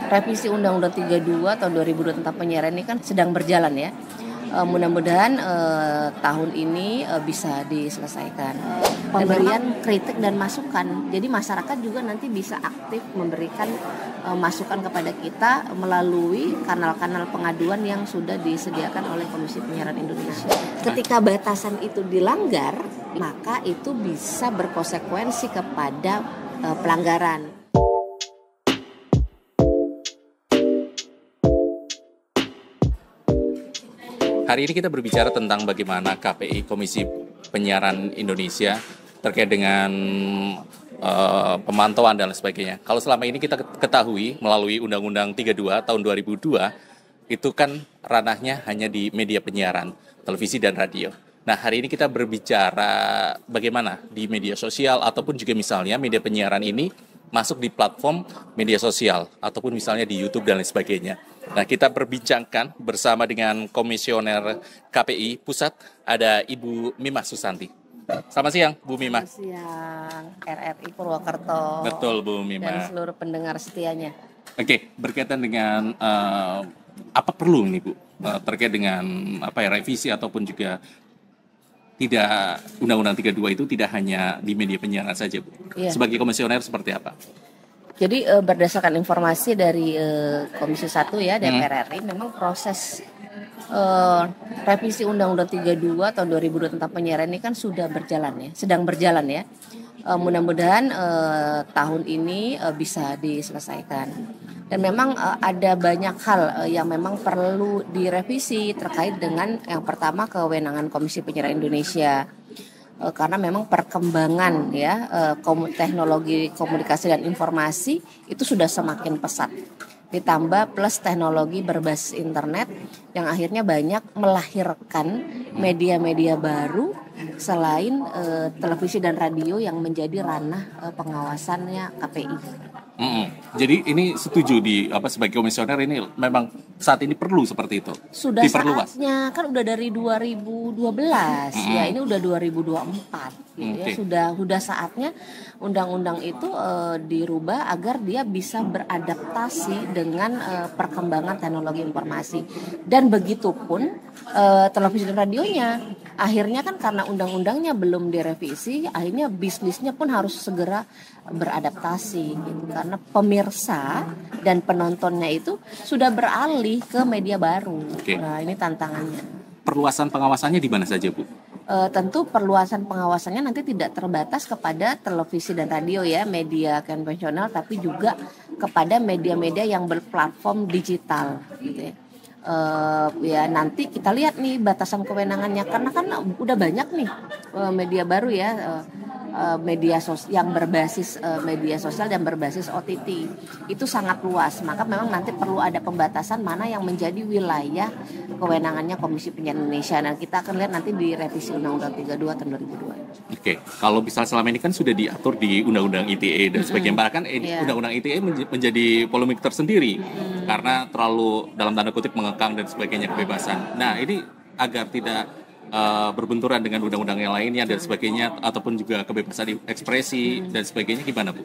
Revisi Undang-Undang 32 tahun 2002 tentang penyiaran ini kan sedang berjalan ya. Mudah-mudahan tahun ini bisa diselesaikan. Pemberian kritik dan masukan. Jadi masyarakat juga nanti bisa aktif memberikan masukan kepada kita melalui kanal-kanal pengaduan yang sudah disediakan oleh Komisi Penyiaran Indonesia. Ketika batasan itu dilanggar, maka itu bisa berkonsekuensi kepada pelanggaran. Hari ini kita berbicara tentang bagaimana KPI, Komisi Penyiaran Indonesia, terkait dengan pemantauan dan lain sebagainya. Kalau selama ini kita ketahui melalui Undang-Undang 32 tahun 2002, itu kan ranahnya hanya di media penyiaran, televisi dan radio. Nah, hari ini kita berbicara bagaimana di media sosial ataupun juga misalnya media penyiaran ini masuk di platform media sosial ataupun misalnya di YouTube dan lain sebagainya. Nah, kita perbincangkan bersama dengan Komisioner KPI Pusat, ada Ibu Mimah Susanti. Selamat siang, Bu Mimah. Selamat siang, RRI Purwokerto. Betul, Bu Mimah. Dan seluruh pendengar setianya. Oke, berkaitan dengan apa perlu ini, Bu, terkait dengan revisi ataupun juga tidak Undang-Undang 32 itu tidak hanya di media penyiaran saja, Bu. Iya. Sebagai komisioner seperti apa? Jadi berdasarkan informasi dari Komisi 1 ya DPR RI, memang proses revisi Undang-Undang 32 tahun 2002 tentang penyiaran ini kan sudah berjalan ya, sedang berjalan ya. Mudah-mudahan tahun ini bisa diselesaikan. Dan memang ada banyak hal yang memang perlu direvisi terkait dengan yang pertama kewenangan Komisi Penyiaran Indonesia. Karena memang perkembangan ya teknologi komunikasi dan informasi itu sudah semakin pesat, ditambah plus teknologi berbasis internet yang akhirnya banyak melahirkan media-media baru selain televisi dan radio yang menjadi ranah pengawasannya KPI. Jadi ini setuju sebagai komisioner ini memang saat ini perlu seperti itu. Sudah diperluas. Saatnya, kan udah dari 2012 ya, ini udah 2024 gitu ya. Sudah saatnya undang-undang itu dirubah agar dia bisa beradaptasi dengan perkembangan teknologi informasi. Dan begitupun televisi dan radionya. Akhirnya kan karena undang-undangnya belum direvisi, akhirnya bisnisnya pun harus segera beradaptasi gitu. Karena pemirsa dan penontonnya itu sudah beralih ke media baru. Nah, ini tantangannya. Perluasan pengawasannya di mana saja, Bu? Tentu perluasan pengawasannya nanti tidak terbatas kepada televisi dan radio ya, media konvensional, tapi juga kepada media-media yang berplatform digital gitu ya. Ya nanti kita lihat nih batasan kewenangannya, karena kan udah banyak nih media baru ya, media yang berbasis media sosial dan berbasis OTT itu sangat luas, maka memang nanti perlu ada pembatasan mana yang menjadi wilayah kewenangannya Komisi Penyiaran Indonesia. Nah, kita akan lihat nanti di revisi Undang-Undang 32 tahun 2002. Oke, kalau misalnya selama ini kan sudah diatur di Undang-Undang ITE dan sebagainya, bahkan Undang-Undang ITE menjadi polemik tersendiri karena terlalu dalam tanda kutip mengekang dan sebagainya kebebasan. Nah, ini agar tidak berbenturan dengan undang-undang yang lainnya dan sebagainya, ataupun juga kebebasan ekspresi dan sebagainya, gimana, Bu?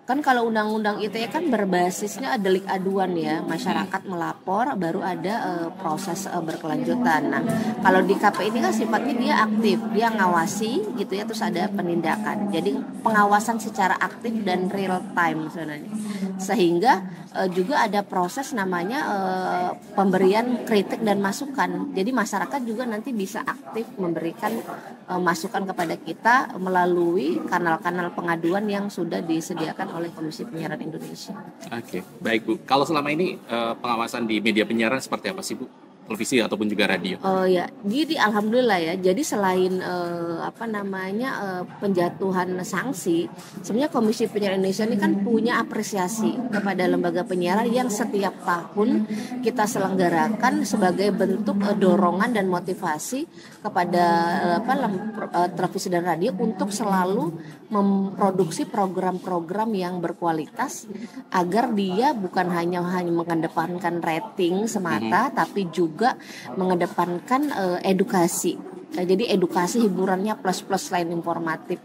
Kan kalau undang-undang ITE kan berbasisnya delik aduan ya, masyarakat melapor baru ada proses berkelanjutan. Nah, kalau di KPI ini kan sifatnya dia aktif, dia ngawasi gitu ya, terus ada penindakan. Jadi pengawasan secara aktif dan real time sebenarnya. Sehingga juga ada proses namanya pemberian kritik dan masukan. Jadi masyarakat juga nanti bisa aktif memberikan masukan kepada kita melalui kanal-kanal pengaduan yang sudah disediakan oleh Komisi Penyiaran Indonesia. Oke, baik, Bu. Kalau selama ini pengawasan di media penyiaran seperti apa sih, Bu? Televisi ataupun juga radio? Oh ya, jadi alhamdulillah ya. Jadi selain penjatuhan sanksi, sebenarnya Komisi Penyiaran Indonesia ini kan punya apresiasi kepada lembaga penyiaran yang setiap tahun kita selenggarakan sebagai bentuk dorongan dan motivasi kepada televisi dan radio untuk selalu memproduksi program-program yang berkualitas agar dia bukan hanya mengedepankan rating semata, tapi juga mengedepankan edukasi. Nah, jadi edukasi hiburannya plus selain informatif.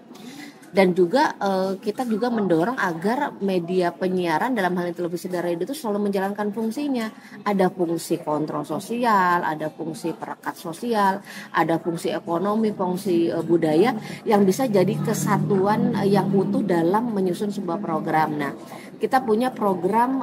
Dan juga kita juga mendorong agar media penyiaran dalam hal ini televisi dan radio itu selalu menjalankan fungsinya. Ada fungsi kontrol sosial, ada fungsi perekat sosial, ada fungsi ekonomi, fungsi budaya yang bisa jadi kesatuan yang utuh dalam menyusun sebuah program. Nah, kita punya program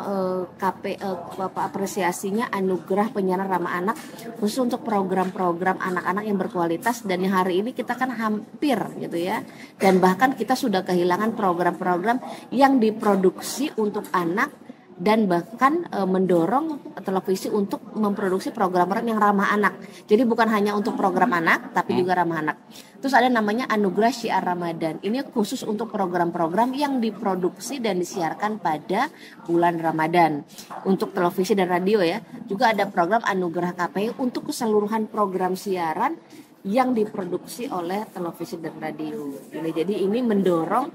apresiasinya Anugerah Penyiaran Ramah Anak khusus untuk program-program anak-anak yang berkualitas, dan yang hari ini kita kan hampir gitu ya, dan bahkan kita sudah kehilangan program-program yang diproduksi untuk anak, dan bahkan mendorong televisi untuk memproduksi program-program yang ramah anak. Jadi bukan hanya untuk program anak, tapi juga ramah anak. Terus ada namanya Anugerah Syiar Ramadan. Ini khusus untuk program-program yang diproduksi dan disiarkan pada bulan Ramadan. Untuk televisi dan radio ya. Juga ada program Anugerah KPI untuk keseluruhan program siaran yang diproduksi oleh televisi dan radio. Jadi ini mendorong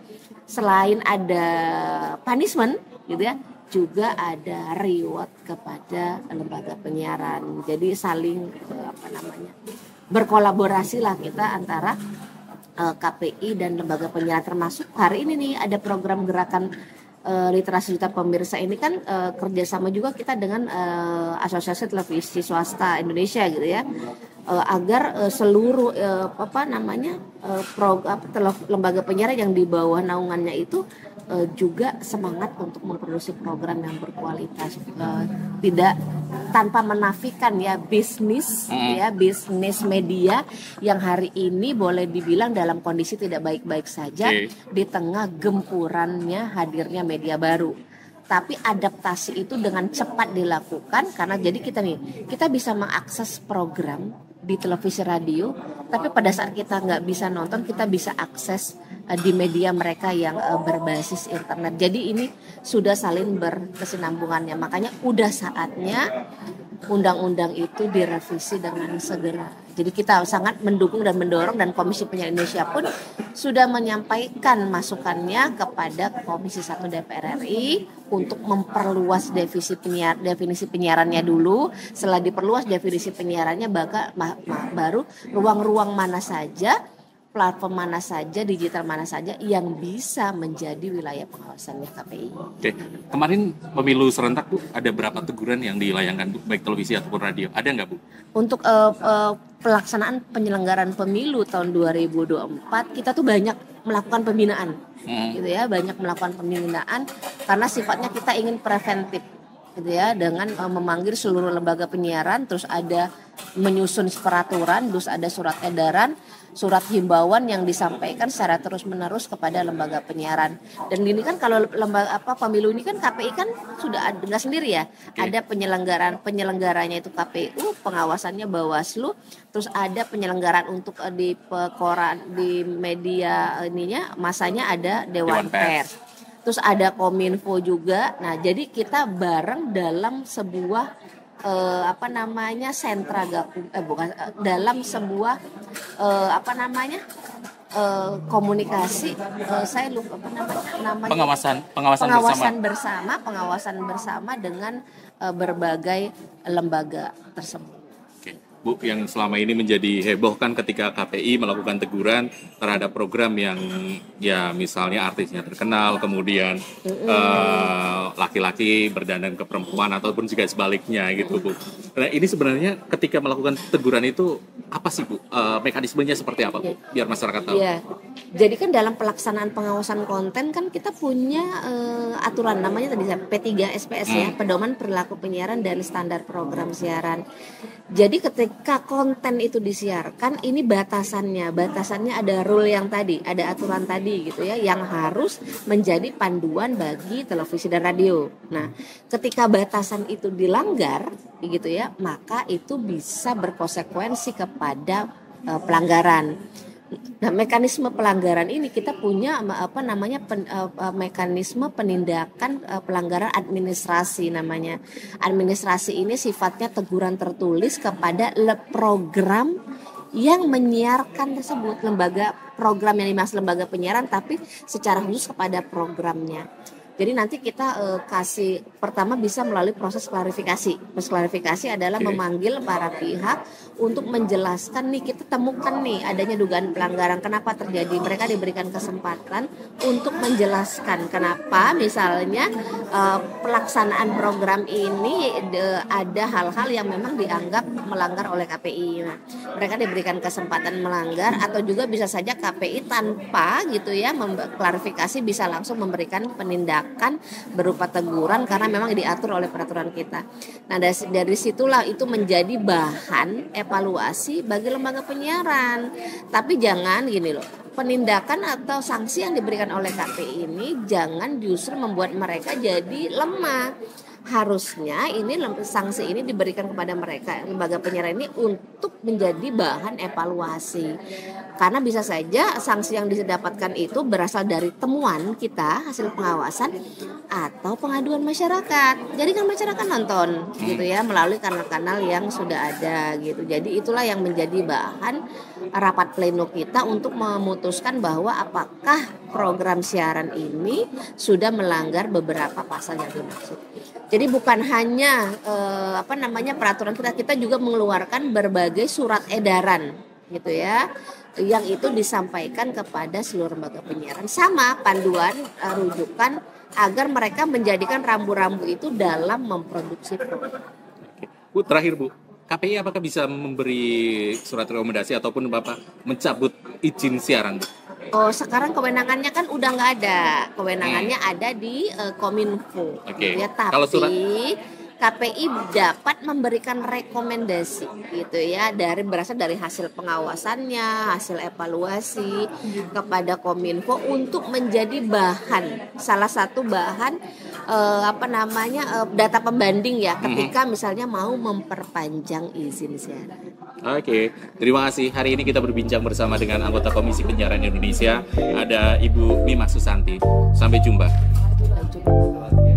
selain ada punishment gitu ya, juga ada reward kepada lembaga penyiaran. Jadi saling berkolaborasi lah kita antara KPI dan lembaga penyiaran, termasuk hari ini nih ada program gerakan literasi juta pemirsa ini kan kerjasama juga kita dengan Asosiasi Televisi Swasta Indonesia gitu ya, agar seluruh lembaga penyiaran yang di bawah naungannya itu juga semangat untuk memproduksi program yang berkualitas, tidak tanpa menafikan ya bisnis media yang hari ini boleh dibilang dalam kondisi tidak baik-baik saja di tengah gempurannya hadirnya media baru. Tapi adaptasi itu dengan cepat dilakukan, karena jadi kita bisa mengakses program di televisi radio, tapi pada saat kita nggak bisa nonton, kita bisa akses di media mereka yang berbasis internet. Jadi ini sudah saling berkesinambungannya. Makanya udah saatnya undang-undang itu direvisi dengan segera. Jadi kita sangat mendukung dan mendorong, dan Komisi Penyiaran Indonesia pun sudah menyampaikan masukannya kepada Komisi 1 DPR RI untuk memperluas definisi penyiarannya dulu. Setelah diperluas definisi penyiarannya, baru ruang-ruang mana saja, platform mana saja, digital mana saja yang bisa menjadi wilayah pengawasannya KPI. Oke, kemarin pemilu serentak Bu, ada berapa teguran yang dilayangkan Bu, baik televisi ataupun radio? Ada nggak Bu? Untuk pelaksanaan penyelenggaraan pemilu tahun 2024 kita tuh banyak melakukan pembinaan, gitu ya, banyak melakukan pembinaan karena sifatnya kita ingin preventif, gitu ya, dengan memanggil seluruh lembaga penyiaran, terus ada menyusun peraturan, terus ada surat edaran, surat himbauan yang disampaikan secara terus-menerus kepada lembaga penyiaran. Dan ini kan kalau pemilu ini kan KPI kan sudah ada sendiri ya. Ada penyelenggaranya itu KPU, pengawasannya Bawaslu, terus ada penyelenggaraan untuk di media masanya ada Dewan Pers. Terus ada Kominfo juga. Nah, jadi kita bareng dalam sebuah sentra dalam sebuah komunikasi, saya lupa namanya, pengawasan bersama dengan berbagai lembaga tersebut. Bu, yang selama ini menjadi heboh kan ketika KPI melakukan teguran terhadap program yang ya misalnya artisnya terkenal, kemudian laki-laki berdandan ke perempuan ataupun juga sebaliknya gitu Bu. Nah ini sebenarnya ketika melakukan teguran itu apa sih Bu? Mekanismenya seperti apa Bu? Biar masyarakat tahu. Ya, jadi kan dalam pelaksanaan pengawasan konten kan kita punya aturan namanya tadi P3SPS ya, Pedoman Perilaku Penyiaran dan Standar Program Siaran. Jadi ketika konten itu disiarkan, ini batasannya ada rule yang tadi, ada aturan tadi gitu ya, yang harus menjadi panduan bagi televisi dan radio. Nah, ketika batasan itu dilanggar gitu ya, maka itu bisa berkonsekuensi kepada pelanggaran. Nah, mekanisme pelanggaran ini kita punya mekanisme penindakan pelanggaran administrasi namanya. Administrasi ini sifatnya teguran tertulis kepada program yang menyiarkan tersebut, program yang dimaksud lembaga penyiaran, tapi secara khusus kepada programnya. Jadi nanti kita kasih pertama bisa melalui proses klarifikasi. Proses klarifikasi adalah memanggil para pihak untuk menjelaskan nih, kita temukan nih adanya dugaan pelanggaran, kenapa terjadi. Mereka diberikan kesempatan untuk menjelaskan kenapa misalnya pelaksanaan program ini ada hal-hal yang memang dianggap melanggar oleh KPI. Nah, mereka diberikan kesempatan melanggar, atau juga bisa saja KPI tanpa gitu ya klarifikasi bisa langsung memberikan penindakan berupa teguran karena memang diatur oleh peraturan kita. Nah, dari situlah itu menjadi bahan evaluasi bagi lembaga penyiaran. Tapi jangan gini loh, penindakan atau sanksi yang diberikan oleh KPI ini jangan justru membuat mereka jadi lemah. Harusnya ini sanksi ini diberikan kepada mereka, lembaga penyiaran ini, untuk menjadi bahan evaluasi. Karena bisa saja sanksi yang didapatkan itu berasal dari temuan kita, hasil pengawasan, atau pengaduan masyarakat. Jadi kan masyarakat nonton gitu ya melalui kanal-kanal yang sudah ada gitu. Jadi itulah yang menjadi bahan rapat pleno kita untuk memutuskan bahwa apakah program siaran ini sudah melanggar beberapa pasal yang dimaksud. Jadi bukan hanya peraturan kita juga mengeluarkan berbagai surat edaran gitu ya, yang itu disampaikan kepada seluruh lembaga penyiaran, sama panduan rujukan agar mereka menjadikan rambu-rambu itu dalam memproduksi program. Bu, terakhir Bu, KPI apakah bisa memberi surat rekomendasi ataupun Bapak mencabut izin siaran, Bu? Oh, sekarang kewenangannya kan udah nggak ada. Kewenangannya ada di Kominfo. Oke. Ya, tapi Kalau surat KPI dapat memberikan rekomendasi gitu ya, berasal dari hasil pengawasannya, hasil evaluasi kepada Kominfo untuk menjadi bahan, salah satu bahan data pembanding ya ketika misalnya mau memperpanjang izin siaran. Oke, terima kasih. Hari ini kita berbincang bersama dengan anggota Komisi Penyiaran Indonesia, ada Ibu Mimah Susanti. Sampai jumpa. Sampai jumpa.